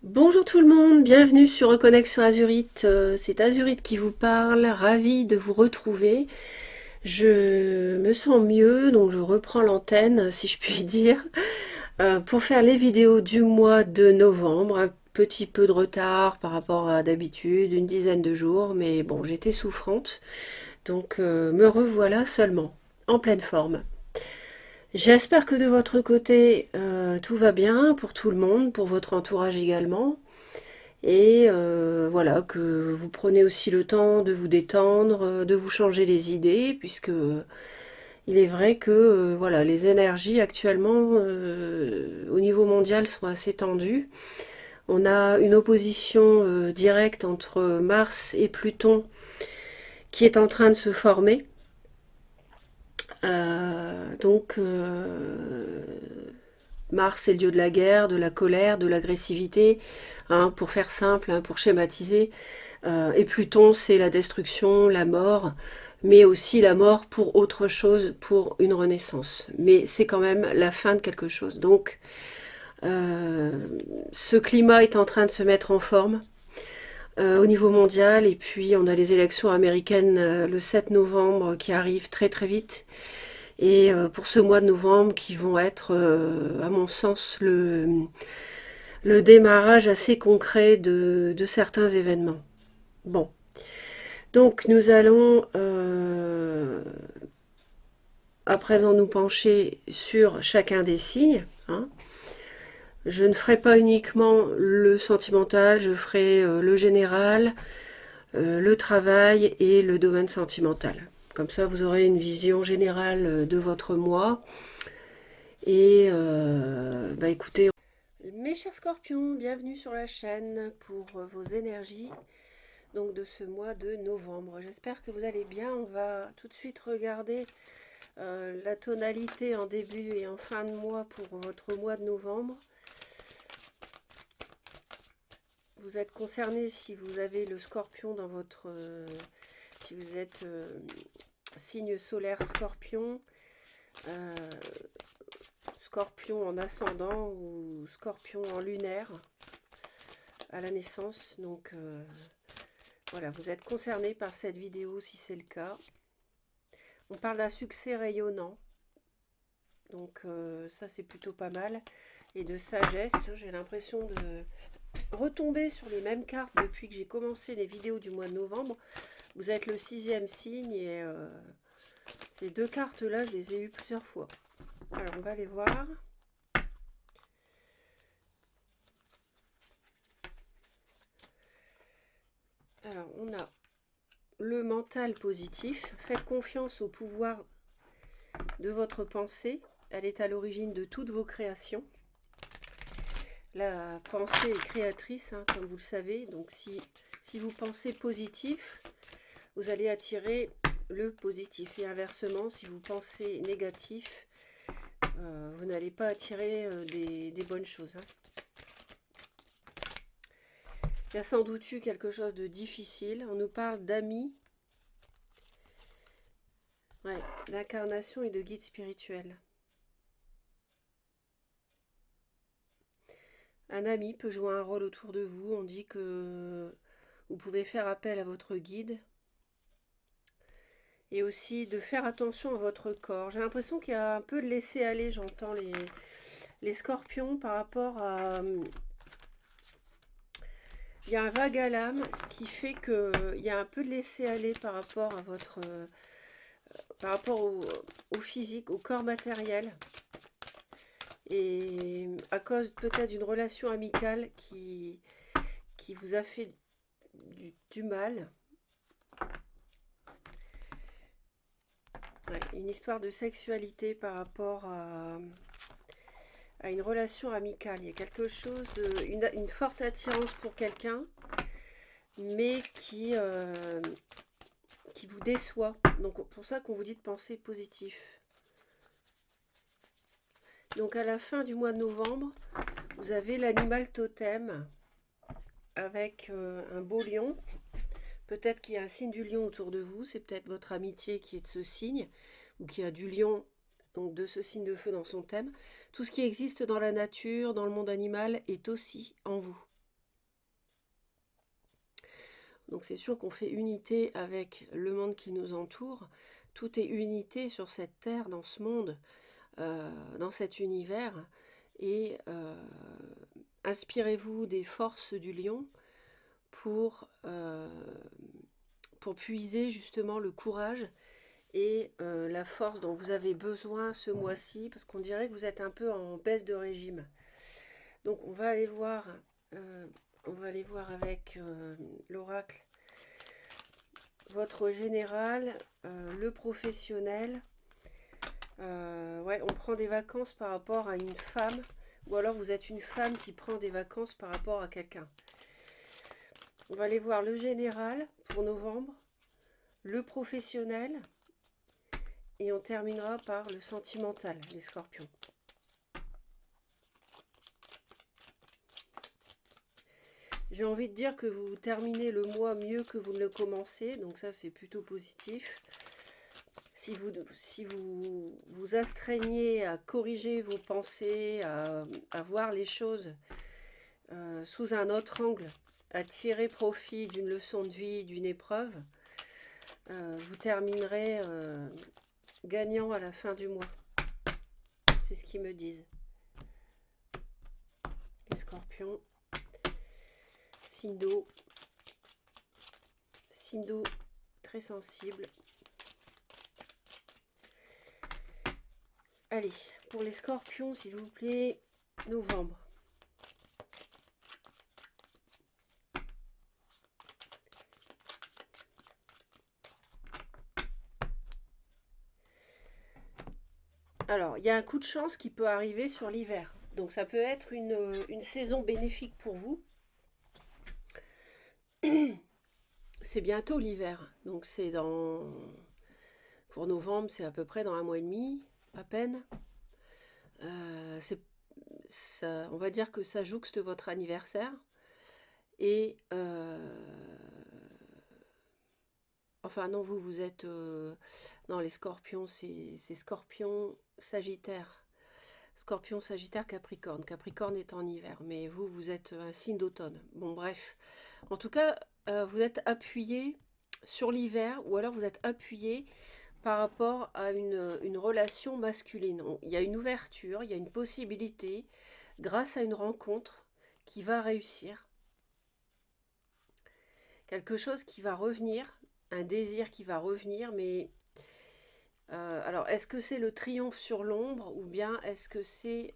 Bonjour tout le monde, bienvenue sur Reconnexion Azurite. C'est Azurite qui vous parle, ravie de vous retrouver. Je me sens mieux, donc je reprends l'antenne, si je puis dire, pour faire les vidéos du mois de novembre. Un petit peu de retard par rapport à d'habitude, une dizaine de jours, mais bon, j'étais souffrante, donc me revoilà seulement, en pleine forme. J'espère que de votre côté, tout va bien pour tout le monde, pour votre entourage également. Et voilà, que vous prenez aussi le temps de vous détendre, de vous changer les idées, puisque il est vrai que voilà, les énergies actuellement au niveau mondial sont assez tendues. On a une opposition directe entre Mars et Pluton qui est en train de se former. Mars est le dieu de la guerre, de la colère, de l'agressivité, hein, pour faire simple, hein, pour schématiser. Et Pluton, c'est la destruction, la mort, mais aussi la mort pour autre chose, pour une renaissance. Mais c'est quand même la fin de quelque chose. Donc, euh, ce climat est en train de se mettre en forme au niveau mondial. Et puis, on a les élections américaines le 7 novembre qui arrivent très très vite. Et pour ce mois de novembre, qui vont être, à mon sens, le démarrage assez concret de certains événements. Bon, donc nous allons à présent nous pencher sur chacun des signes, hein. Je ne ferai pas uniquement le sentimental, je ferai le général, le travail et le domaine sentimental. Comme ça, vous aurez une vision générale de votre mois. Et bah écoutez, mes chers scorpions, bienvenue sur la chaîne pour vos énergies donc de ce mois de novembre. J'espère que vous allez bien. On va tout de suite regarder la tonalité en début et en fin de mois pour votre mois de novembre. Vous êtes concerné si vous avez le scorpion dans votre... si vous êtes signe solaire scorpion, euh, scorpion en ascendant ou scorpion en lunaire à la naissance. Donc voilà, vous êtes concerné par cette vidéo si c'est le cas. On parle d'un succès rayonnant. Donc ça c'est plutôt pas mal. Et de sagesse, j'ai l'impression de retomber sur les mêmes cartes depuis que j'ai commencé les vidéos du mois de novembre. Vous êtes le 6e signe et ces deux cartes-là, je les ai eues plusieurs fois. Alors on va les voir. Alors on a le mental positif. Faites confiance au pouvoir de votre pensée. Elle est à l'origine de toutes vos créations. La pensée est créatrice, hein, comme vous le savez. Donc si vous pensez positif, vous allez attirer le positif. Et inversement, si vous pensez négatif, vous n'allez pas attirer des bonnes choses, hein. Il y a sans doute eu quelque chose de difficile. On nous parle d'amis, ouais, d'incarnation et de guide spirituel. Un ami peut jouer un rôle autour de vous. On dit que vous pouvez faire appel à votre guide. Et aussi de faire attention à votre corps. J'ai l'impression qu'il y a un peu de laisser aller. J'entends les scorpions par rapport à... Il y a un vague à l'âme qui fait qu'il y a un peu de laisser aller par rapport à votre... par rapport au physique, au corps matériel. Et à cause peut-être d'une relation amicale qui vous a fait du mal. Ouais, une histoire de sexualité par rapport à une relation amicale. Il y a quelque chose, une forte attirance pour quelqu'un, mais qui vous déçoit. Donc pour ça qu'on vous dit de penser positif. Donc à la fin du mois de novembre, vous avez l'animal totem avec un beau lion. Peut-être qu'il y a un signe du lion autour de vous, c'est peut-être votre amitié qui est de ce signe, ou qui a du lion, donc de ce signe de feu dans son thème. Tout ce qui existe dans la nature, dans le monde animal, est aussi en vous. Donc c'est sûr qu'on fait unité avec le monde qui nous entoure. Tout est unité sur cette terre, dans ce monde, dans cet univers. Et inspirez-vous des forces du lion pour, pour puiser justement le courage et la force dont vous avez besoin ce mois-ci, parce qu'on dirait que vous êtes un peu en baisse de régime. Donc on va aller voir avec l'oracle votre général, le professionnel. Ouais, on prend des vacances par rapport à une femme, ou alors vous êtes une femme qui prend des vacances par rapport à quelqu'un. On va aller voir le général pour novembre, le professionnel, et on terminera par le sentimental, les scorpions. J'ai envie de dire que vous terminez le mois mieux que vous ne le commencez, donc ça c'est plutôt positif. Si vous vous astreignez à corriger vos pensées, à voir les choses sous un autre angle, à tirer profit d'une leçon de vie, d'une épreuve, vous terminerez gagnant à la fin du mois. C'est ce qu'ils me disent. Les scorpions. Signe d'eau très sensible. Allez, pour les scorpions, s'il vous plaît, novembre. Alors, il y a un coup de chance qui peut arriver sur l'hiver. Donc, ça peut être une saison bénéfique pour vous. C'est bientôt l'hiver. Donc, c'est dans... Pour novembre, c'est à peu près dans un mois et demi, à peine. On va dire que ça jouxte votre anniversaire. Et... Enfin, non, vous êtes... Non, les scorpions, c'est scorpion, sagittaire. Scorpion, Sagittaire, Capricorne. Capricorne est en hiver, mais vous êtes un signe d'automne. Bon, bref. En tout cas, vous êtes appuyé sur l'hiver, ou alors vous êtes appuyé par rapport à une relation masculine. Il y a une ouverture, il y a une possibilité, grâce à une rencontre, qui va réussir. Quelque chose qui va revenir, un désir qui va revenir, mais... alors, est-ce que c'est le triomphe sur l'ombre ou bien est-ce que c'est...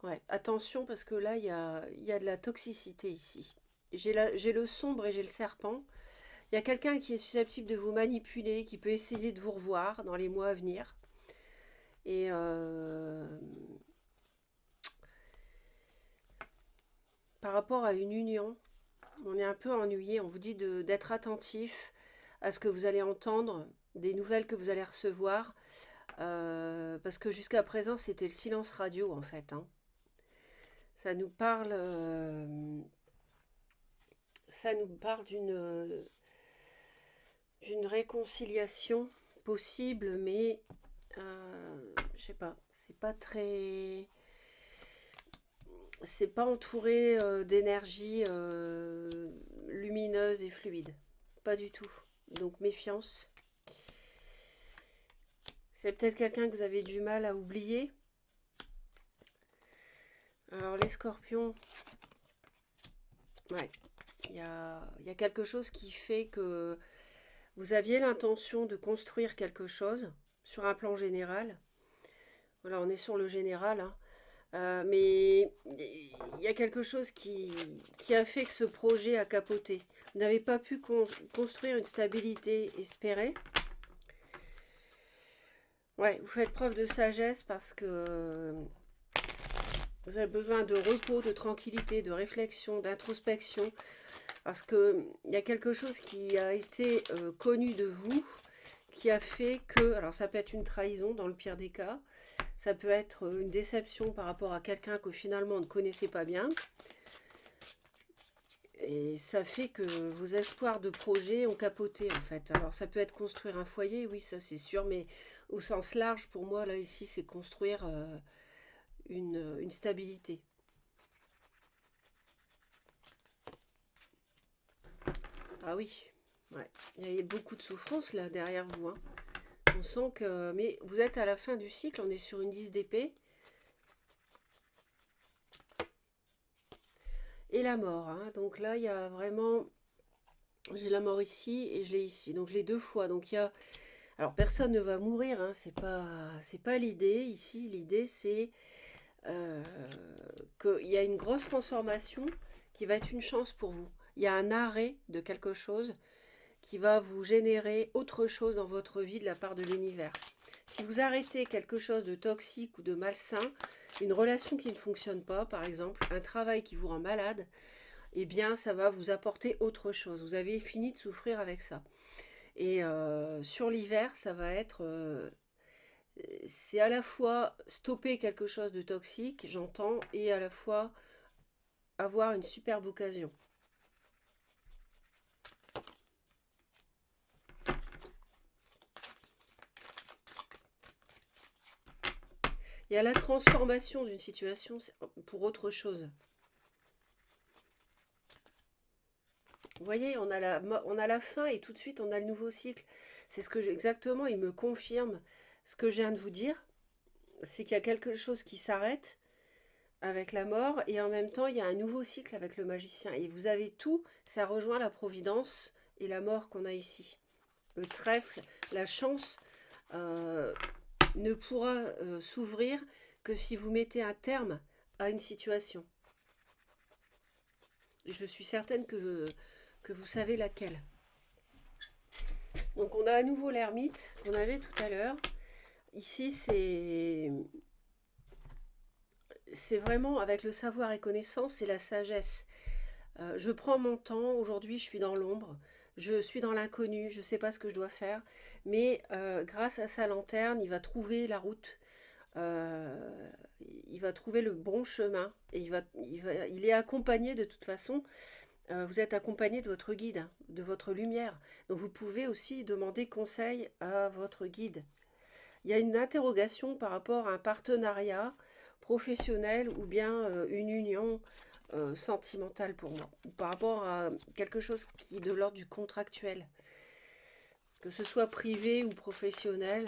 ouais, attention parce que là, il y a de la toxicité ici. J'ai le sombre et j'ai le serpent. Il y a quelqu'un qui est susceptible de vous manipuler, qui peut essayer de vous revoir dans les mois à venir. Et par rapport à une union, on est un peu ennuyé. On vous dit d'être attentif à ce que vous allez entendre, des nouvelles que vous allez recevoir. Parce que jusqu'à présent, c'était le silence radio, en fait. Hein. Ça nous parle d'une réconciliation possible, mais je sais pas, c'est pas entouré d'énergie lumineuse et fluide, pas du tout. Donc méfiance. C'est peut-être quelqu'un que vous avez du mal à oublier. Alors les scorpions, ouais, il y a quelque chose qui fait que vous aviez l'intention de construire quelque chose sur un plan général. Voilà, on est sur le général, hein. Mais il y a quelque chose qui a fait que ce projet a capoté. Vous n'avez pas pu construire une stabilité espérée. Ouais, vous faites preuve de sagesse parce que vous avez besoin de repos, de tranquillité, de réflexion, d'introspection. Parce que il y a quelque chose qui a été connu de vous, qui a fait que, alors ça peut être une trahison dans le pire des cas, ça peut être une déception par rapport à quelqu'un que finalement on ne connaissait pas bien. Et ça fait que vos espoirs de projet ont capoté en fait. Alors ça peut être construire un foyer, oui ça c'est sûr, mais au sens large pour moi là ici c'est construire une stabilité. Ah oui, ouais. Il y a beaucoup de souffrance là derrière vous, hein. On sent que... Mais vous êtes à la fin du cycle, on est sur une 10 d'épée. Et la mort, hein. Donc là, il y a vraiment... J'ai la mort ici et je l'ai ici. Donc les deux fois. Donc il y a... Alors personne ne va mourir, hein. C'est pas l'idée. Ici, l'idée c'est euh, qu'il y a une grosse transformation qui va être une chance pour vous. Il y a un arrêt de quelque chose qui va vous générer autre chose dans votre vie de la part de l'univers. Si vous arrêtez quelque chose de toxique ou de malsain, une relation qui ne fonctionne pas, par exemple, un travail qui vous rend malade, eh bien, ça va vous apporter autre chose. Vous avez fini de souffrir avec ça. Et sur l'hiver, ça va être... c'est à la fois stopper quelque chose de toxique, j'entends, et à la fois avoir une superbe occasion. Il y a la transformation d'une situation pour autre chose. Vous voyez, on a la fin et tout de suite on a le nouveau cycle. C'est ce que exactement, il me confirme ce que je viens de vous dire. C'est qu'il y a quelque chose qui s'arrête avec la mort et en même temps il y a un nouveau cycle avec le magicien. Et vous avez tout, ça rejoint la providence et la mort qu'on a ici. Le trèfle, la chance euh, ne pourra s'ouvrir que si vous mettez un terme à une situation. Je suis certaine que vous savez laquelle. Donc on a à nouveau l'ermite qu'on avait tout à l'heure. Ici c'est vraiment avec le savoir et connaissance et la sagesse. Je prends mon temps, aujourd'hui je suis dans l'ombre, je suis dans l'inconnu, je ne sais pas ce que je dois faire, mais grâce à sa lanterne, il va trouver la route, euh, il va trouver le bon chemin, et il est accompagné de toute façon, vous êtes accompagné de votre guide, hein, de votre lumière, donc vous pouvez aussi demander conseil à votre guide. Il y a une interrogation par rapport à un partenariat professionnel ou bien une union sentimentale pour moi, ou par rapport à quelque chose qui est de l'ordre du contractuel, que ce soit privé ou professionnel.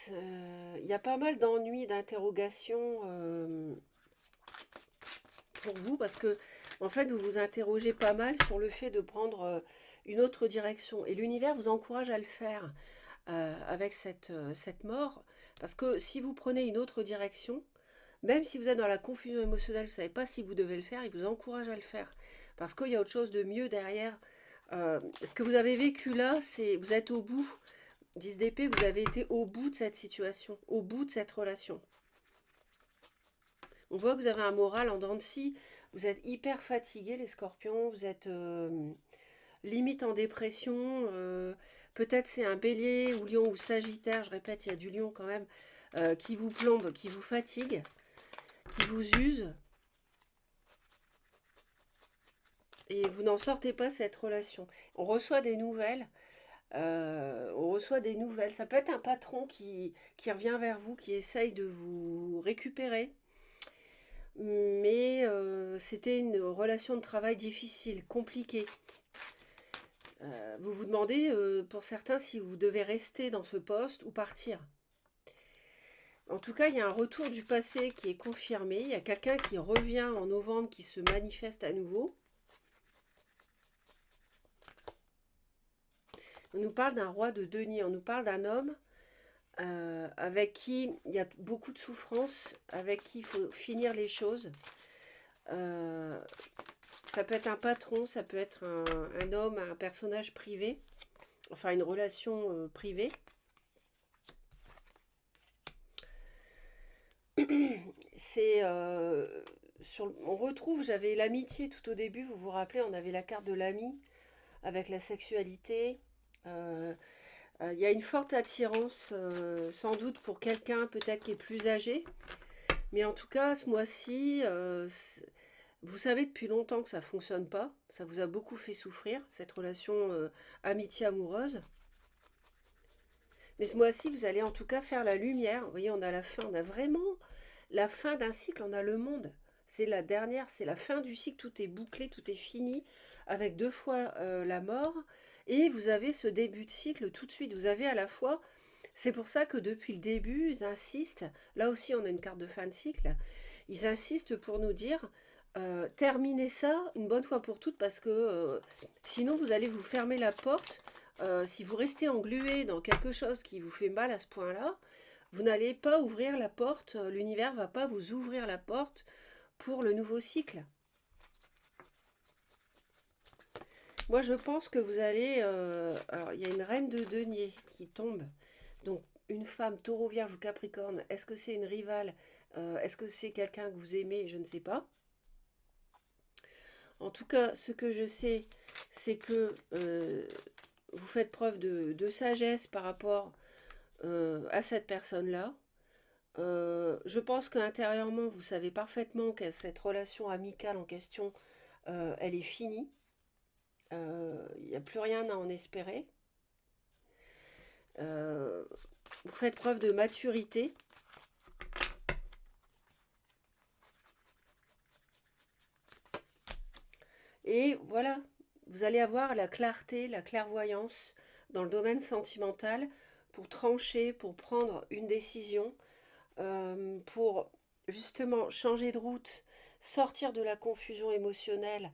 Il y a pas mal d'ennuis, d'interrogations pour vous parce que en fait vous vous interrogez pas mal sur le fait de prendre une autre direction et l'univers vous encourage à le faire avec cette mort parce que si vous prenez une autre direction, même si vous êtes dans la confusion émotionnelle, vous ne savez pas si vous devez le faire, il vous encourage à le faire parce qu'il y a autre chose de mieux derrière. Ce que vous avez vécu là, c'est vous êtes au bout. 10 d'épée, vous avez été au bout de cette situation, au bout de cette relation. On voit que vous avez un moral en dents de scie. Vous êtes hyper fatigué, les scorpions. Vous êtes limite en dépression. Peut-être c'est un bélier ou lion ou sagittaire. Je répète, il y a du lion quand même. Qui vous plombe, qui vous fatigue, qui vous use. Et vous n'en sortez pas cette relation. On reçoit des nouvelles. On reçoit des nouvelles. Ça peut être un patron qui revient vers vous, qui essaye de vous récupérer. Mais c'était une relation de travail difficile, compliquée. Vous vous demandez, pour certains, si vous devez rester dans ce poste ou partir. En tout cas, il y a un retour du passé qui est confirmé. Il y a quelqu'un qui revient en novembre, qui se manifeste à nouveau. On nous parle d'un roi de denier. On nous parle d'un homme avec qui il y a beaucoup de souffrance, avec qui il faut finir les choses. Euh, Ça peut être un patron, ça peut être un homme, un personnage privé, enfin une relation privée. C'est on retrouve, j'avais l'amitié tout au début, vous vous rappelez, on avait la carte de l'ami avec la sexualité. Euh, Il y a une forte attirance, sans doute pour quelqu'un peut-être qui est plus âgé, mais en tout cas ce mois-ci, vous savez depuis longtemps que ça fonctionne pas, ça vous a beaucoup fait souffrir, cette relation amitié amoureuse. Mais ce mois-ci, vous allez en tout cas faire la lumière. Vous voyez, on a la fin, on a vraiment la fin d'un cycle, on a le monde. C'est la dernière, c'est la fin du cycle, tout est bouclé, tout est fini, avec deux fois la mort. Et vous avez ce début de cycle tout de suite. Vous avez à la fois, c'est pour ça que depuis le début, ils insistent, là aussi on a une carte de fin de cycle, ils insistent pour nous dire, terminez ça une bonne fois pour toutes, parce que sinon vous allez vous fermer la porte. Si vous restez englué dans quelque chose qui vous fait mal à ce point-là, vous n'allez pas ouvrir la porte, l'univers va pas vous ouvrir la porte pour le nouveau cycle. Moi, je pense que vous allez... alors, il y a une reine de denier qui tombe. Donc, une femme, taureau, vierge ou capricorne. Est-ce que c'est une rivale? Est-ce que c'est quelqu'un que vous aimez? Je ne sais pas. En tout cas, ce que je sais, c'est que vous faites preuve de sagesse par rapport à cette personne-là. Je pense qu'intérieurement, vous savez parfaitement que cette relation amicale en question, elle est finie. Il n'y a plus rien à en espérer. Euh, Vous faites preuve de maturité. Et voilà, vous allez avoir la clarté, la clairvoyance dans le domaine sentimental pour trancher, pour prendre une décision, pour justement changer de route, sortir de la confusion émotionnelle.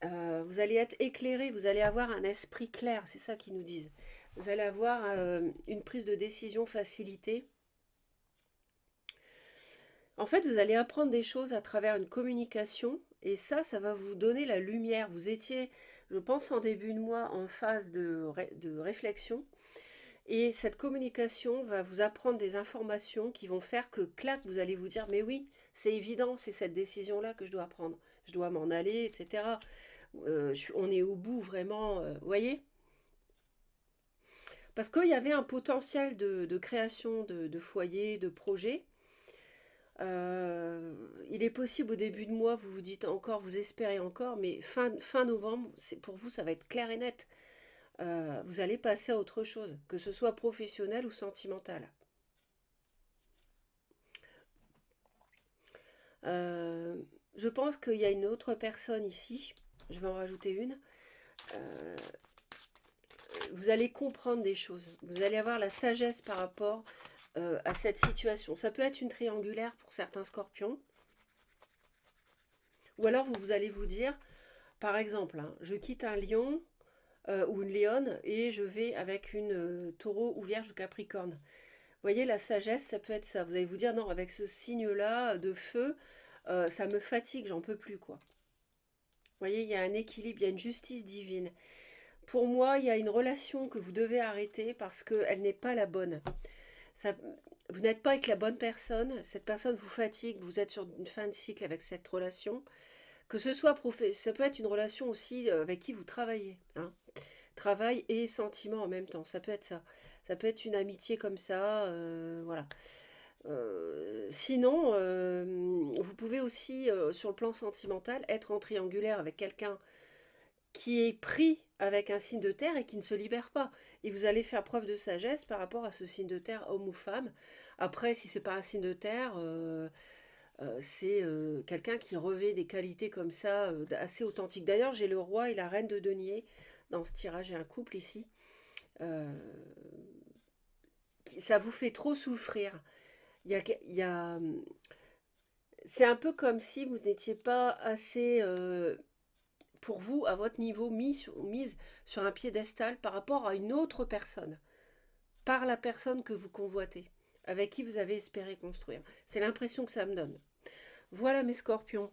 Vous allez être éclairé, vous allez avoir un esprit clair, c'est ça qu'ils nous disent. Vous allez avoir une prise de décision facilitée. En fait, vous allez apprendre des choses à travers une communication et ça va vous donner la lumière. Vous étiez, je pense, en début de mois en phase de réflexion et cette communication va vous apprendre des informations qui vont faire que, clac, vous allez vous dire, mais oui, c'est évident, c'est cette décision-là que je dois prendre. Je dois m'en aller, etc. On est au bout vraiment, vous voyez? Parce qu'il y avait un potentiel de création de foyers, de projets. Il est possible au début de mois, vous vous dites encore, vous espérez encore, mais fin novembre, pour vous, ça va être clair et net. Vous allez passer à autre chose, que ce soit professionnel ou sentimental. Euh, je pense qu'il y a une autre personne ici, je vais en rajouter une. Euh, vous allez comprendre des choses, vous allez avoir la sagesse par rapport à cette situation. Ça peut être une triangulaire pour certains scorpions, ou alors vous allez vous dire, par exemple, hein, je quitte un lion ou une lionne et je vais avec une taureau ou vierge ou capricorne. Vous voyez, la sagesse, ça peut être ça. Vous allez vous dire, non, avec ce signe-là de feu, ça me fatigue, j'en peux plus, quoi. Vous voyez, il y a un équilibre, il y a une justice divine. Pour moi, il y a une relation que vous devez arrêter parce qu'elle n'est pas la bonne. Ça, vous n'êtes pas avec la bonne personne, cette personne vous fatigue, vous êtes sur une fin de cycle avec cette relation. Que ce soit ça peut être une relation aussi avec qui vous travaillez. Hein. Travail et sentiment en même temps, ça peut être ça. Ça peut être une amitié comme ça, voilà. Sinon, vous pouvez aussi, sur le plan sentimental, être en triangulaire avec quelqu'un qui est pris avec un signe de terre et qui ne se libère pas. Et vous allez faire preuve de sagesse par rapport à ce signe de terre, homme ou femme. Après, si c'est pas un signe de terre, c'est quelqu'un qui revêt des qualités comme ça, assez authentiques. D'ailleurs, j'ai le roi et la reine de denier dans ce tirage. J'ai un couple ici. Euh, Ça vous fait trop souffrir. Il y a, c'est un peu comme si vous n'étiez pas assez, pour vous, à votre niveau, mise sur un piédestal par rapport à une autre personne, par la personne que vous convoitez, avec qui vous avez espéré construire. C'est l'impression que ça me donne. Voilà mes scorpions.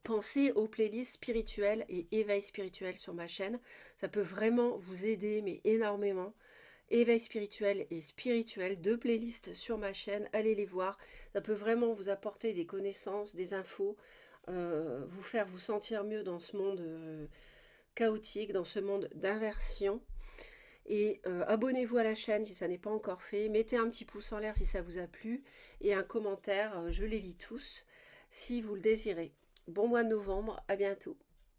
Pensez aux playlists spirituelles et éveil spirituel sur ma chaîne. Ça peut vraiment vous aider, mais énormément. Éveil spirituel et spirituel, deux playlists sur ma chaîne. Allez les voir. Ça peut vraiment vous apporter des connaissances, des infos, vous faire vous sentir mieux dans ce monde chaotique, dans ce monde d'inversion. Et abonnez-vous à la chaîne si ça n'est pas encore fait. Mettez un petit pouce en l'air si ça vous a plu. Et un commentaire, je les lis tous, si vous le désirez. Bon mois de novembre, à bientôt.